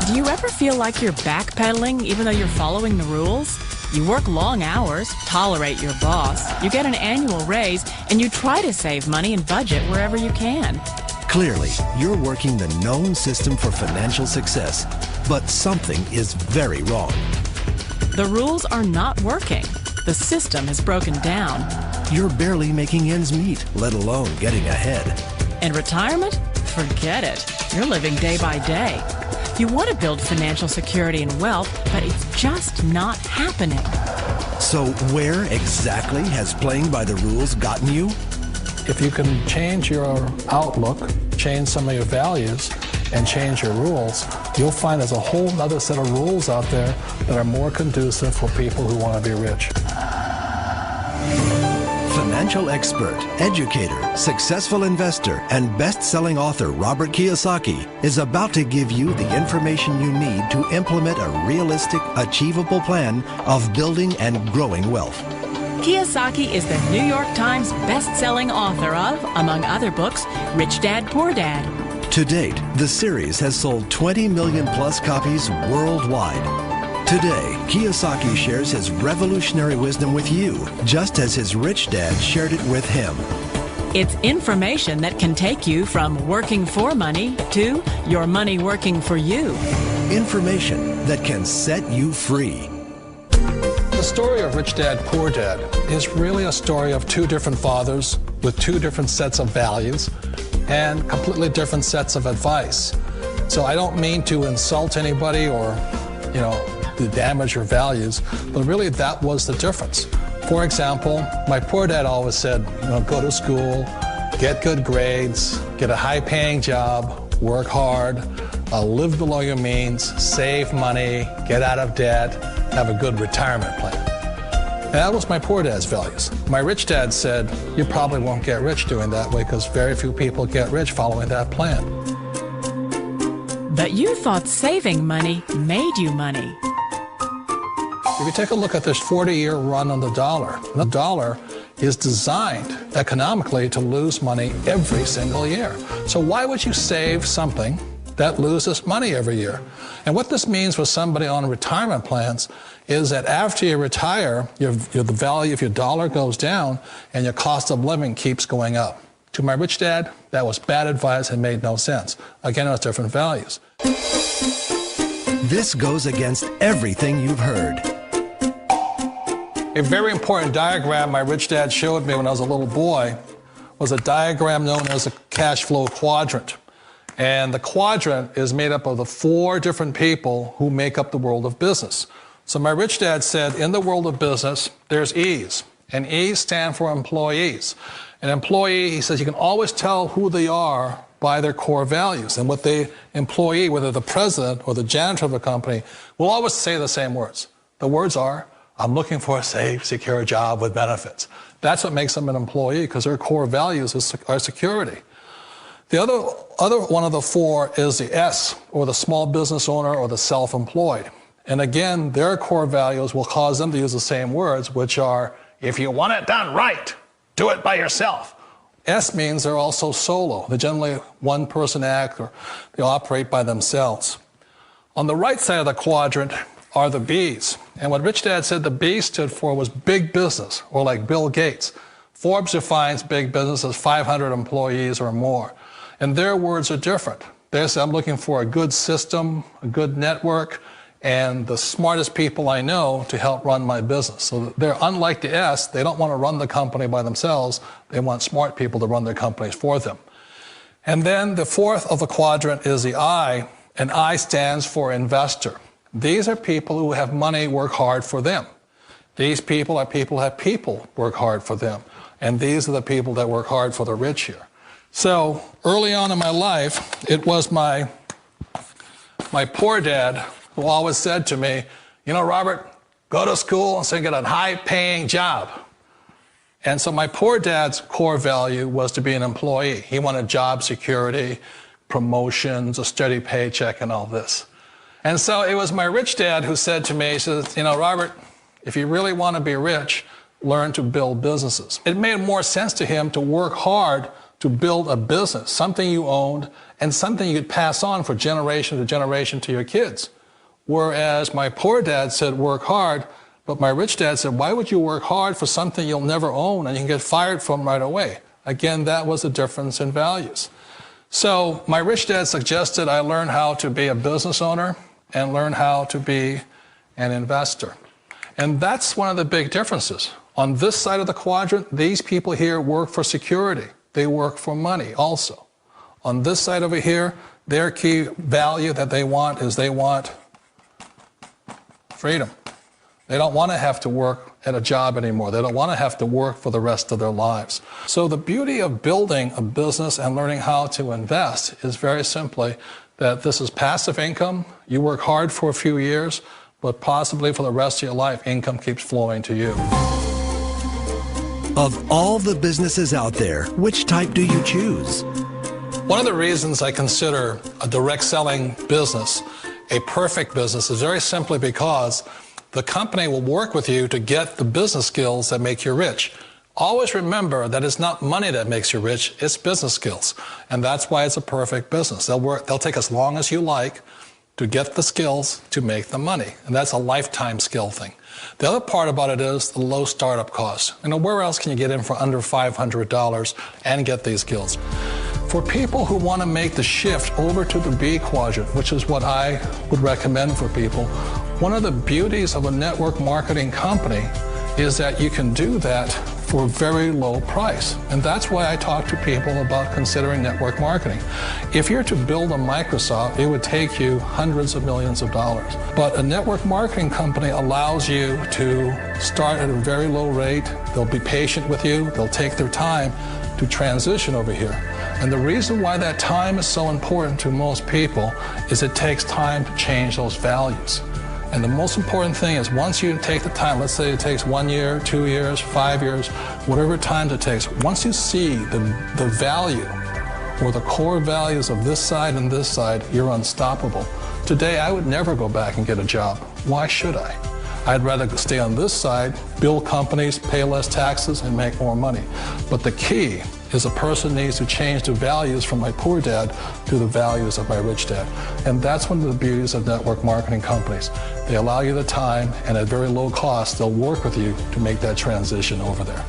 Do you ever feel like you're backpedaling even though you're following the rules? You work long hours, tolerate your boss, you get an annual raise, and you try to save money and budget wherever you can. Clearly, you're working the known system for financial success, but something is very wrong. The rules are not working. The system is broken down. You're barely making ends meet, let alone getting ahead. And retirement? Forget it. You're living day by day. You want to build financial security and wealth, but it's just not happening. So where exactly has playing by the rules gotten you? If you can change your outlook, change some of your values, and change your rules, you'll find there's a whole other set of rules out there that are more conducive for people who want to be rich. Financial expert, educator, successful investor, and best-selling author Robert Kiyosaki is about to give you the information you need to implement a realistic, achievable plan of building and growing wealth. Kiyosaki is the New York Times best-selling author of, among other books, Rich Dad, Poor Dad. To date, the series has sold 20 million plus copies worldwide. Today, Kiyosaki shares his revolutionary wisdom with you, just as his rich dad shared it with him. It's information that can take you from working for money to your money working for you. Information that can set you free. The story of Rich Dad, Poor Dad is really a story of two different fathers with two different sets of values and completely different sets of advice. So I don't mean to insult anybody or, to damage your values, but really that was the difference. For example, my poor dad always said, go to school, get good grades, get a high-paying job, work hard, live below your means, save money, get out of debt, have a good retirement plan. And that was my poor dad's values. My rich dad said, you probably won't get rich doing that way because very few people get rich following that plan. But you thought saving money made you money. If you take a look at this 40-year run on the dollar is designed economically to lose money every single year. So why would you save something that loses money every year? And what this means for somebody on retirement plans is that after you retire, the value of your dollar goes down and your cost of living keeps going up. To my rich dad, that was bad advice and made no sense. Again, it was different values. This goes against everything you've heard. A very important diagram my rich dad showed me when I was a little boy was a diagram known as a cash flow quadrant. And the quadrant is made up of the four different people who make up the world of business. So my rich dad said, in the world of business, there's E's. And E's stand for employees. An employee, he says, you can always tell who they are by their core values. And what the employee, whether the president or the janitor of a company, will always say the same words. The words are, I'm looking for a safe, secure job with benefits. That's what makes them an employee, because their core values are security. The other one of the four is the S, or the small business owner or the self-employed. And again, their core values will cause them to use the same words, which are, if you want it done right, do it by yourself. S means they're also solo. They're generally one-person act, or they operate by themselves. On the right side of the quadrant are the B's. And what Rich Dad said the B stood for was big business, or like Bill Gates. Forbes defines big business as 500 employees or more. And their words are different. They say, I'm looking for a good system, a good network, and the smartest people I know to help run my business. So they're unlike the S. They don't want to run the company by themselves. They want smart people to run their companies for them. And then the fourth of the quadrant is the I, and I stands for investor. These are people who have money work hard for them. These people are people who have people work hard for them. And these are the people that work hard for the rich here. So early on in my life, it was my poor dad who always said to me, Robert, go to school and so get a high-paying job. And so my poor dad's core value was to be an employee. He wanted job security, promotions, a steady paycheck, and all this. And so it was my rich dad who said to me, he says, Robert, if you really want to be rich, learn to build businesses. It made more sense to him to work hard to build a business, something you owned and something you could pass on for generation to generation to your kids. Whereas my poor dad said, work hard, but my rich dad said, why would you work hard for something you'll never own and you can get fired from right away? Again, that was a difference in values. So my rich dad suggested I learn how to be a business owner and learn how to be an investor. And that's one of the big differences. On this side of the quadrant, these people here work for security. They work for money also. On this side over here, their key value that they want is they want freedom. They don't want to have to work at a job anymore. They don't want to have to work for the rest of their lives. So the beauty of building a business and learning how to invest is very simply that this is passive income. You work hard for a few years, but possibly for the rest of your life, income keeps flowing to you. Of all the businesses out there, which type do you choose? One of the reasons I consider a direct selling business a perfect business is very simply because the company will work with you to get the business skills that make you rich. Always remember that it's not money that makes you rich, it's business skills. And that's why it's a perfect business. They'll take as long as you like to get the skills to make the money. And that's a lifetime skill thing. The other part about it is the low startup cost. Where else can you get in for under $500 and get these skills? For people who want to make the shift over to the B quadrant, which is what I would recommend for people, one of the beauties of a network marketing company is that you can do that for a very low price. And that's why I talk to people about considering network marketing. If you're to build a Microsoft, it would take you hundreds of millions of dollars. But a network marketing company allows you to start at a very low rate. They'll be patient with you. They'll take their time to transition over here. And the reason why that time is so important to most people is it takes time to change those values. And the most important thing is once you take the time, let's say it takes 1 year, 2 years, 5 years, whatever time it takes, once you see the value or the core values of this side and this side, you're unstoppable. Today, I would never go back and get a job. Why should I? I'd rather stay on this side, build companies, pay less taxes, and make more money. But the key is a person needs to change the values from my poor dad to the values of my rich dad. And that's one of the beauties of network marketing companies. They allow you the time, and at very low cost, they'll work with you to make that transition over there.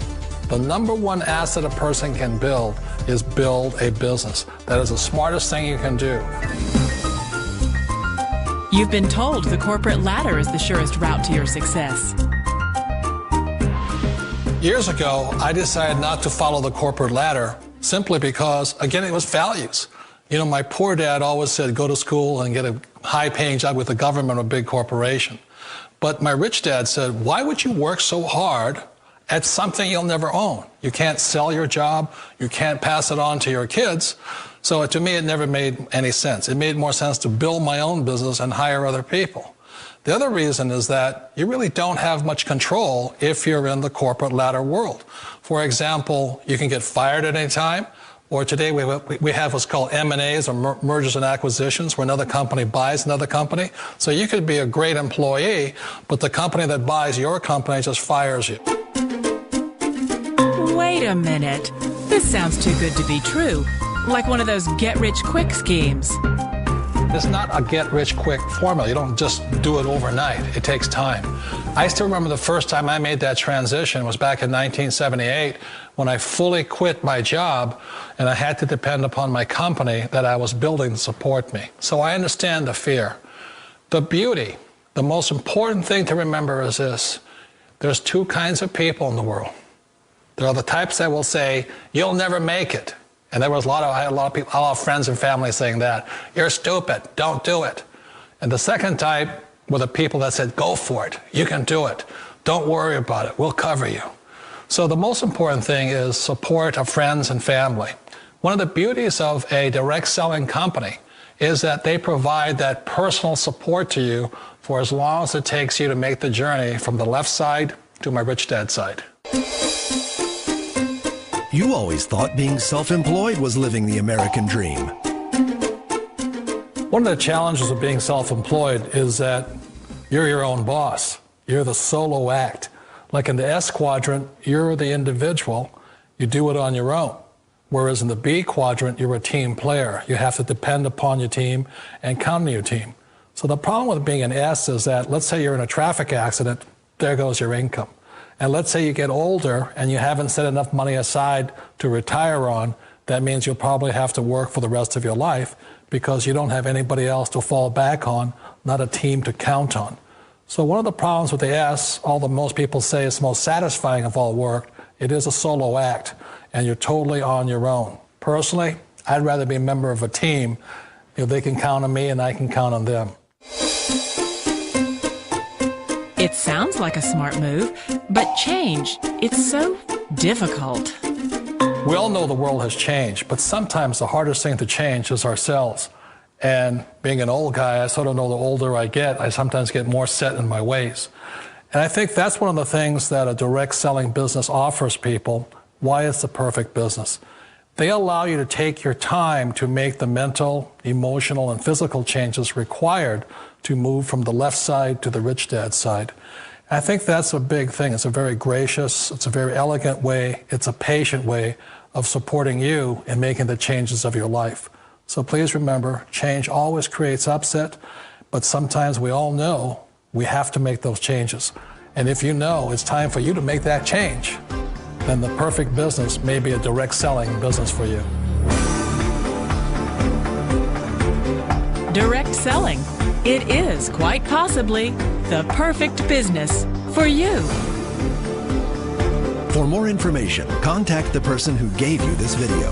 The number one asset a person can build is build a business. That is the smartest thing you can do. You've been told the corporate ladder is the surest route to your success. Years ago, I decided not to follow the corporate ladder simply because, again, it was values. My poor dad always said, go to school and get a high-paying job with the government or a big corporation. But my rich dad said, why would you work so hard at something you'll never own? You can't sell your job. You can't pass it on to your kids. So to me, it never made any sense. It made more sense to build my own business and hire other people. The other reason is that you really don't have much control if you're in the corporate ladder world. For example, you can get fired at any time, or today we have what's called M&As, or mergers and acquisitions, where another company buys another company. So you could be a great employee, but the company that buys your company just fires you. Wait a minute. This sounds too good to be true. Like one of those get-rich-quick schemes. It's not a get-rich-quick formula. You don't just do it overnight. It takes time. I still remember the first time I made that transition was back in 1978 when I fully quit my job and I had to depend upon my company that I was building to support me. So I understand the fear. The beauty, the most important thing to remember is this. There's two kinds of people in the world. There are the types that will say, you'll never make it. And I had a lot of people, a lot of friends and family saying that. You're stupid, don't do it. And the second type were the people that said, go for it, you can do it. Don't worry about it, we'll cover you. So the most important thing is support of friends and family. One of the beauties of a direct selling company is that they provide that personal support to you for as long as it takes you to make the journey from the left side to my rich dad's side. You always thought being self-employed was living the American dream. One of the challenges of being self-employed is that you're your own boss. You're the solo act. Like in the S quadrant, you're the individual. You do it on your own. Whereas in the B quadrant, you're a team player. You have to depend upon your team and count on your team. So the problem with being an S is that, let's say you're in a traffic accident, there goes your income. And let's say you get older and you haven't set enough money aside to retire on, that means you'll probably have to work for the rest of your life because you don't have anybody else to fall back on, not a team to count on. So one of the problems with the S, although most people say it's the most satisfying of all work, it is a solo act, and you're totally on your own. Personally, I'd rather be a member of a team. They can count on me and I can count on them. It sounds like a smart move, but change, it's so difficult. We all know the world has changed, but sometimes the hardest thing to change is ourselves. And being an old guy, I sort of know the older I get, I sometimes get more set in my ways. And I think that's one of the things that a direct selling business offers people, why it's the perfect business. They allow you to take your time to make the mental, emotional, and physical changes required to move from the left side to the rich dad side. I think that's a big thing. It's a very gracious, it's a very elegant way, it's a patient way of supporting you in making the changes of your life. So please remember, change always creates upset, but sometimes we all know we have to make those changes. And if you know it's time for you to make that change, then the perfect business may be a direct selling business for you. Direct selling. It is quite possibly the perfect business for you. For more information, contact the person who gave you this video.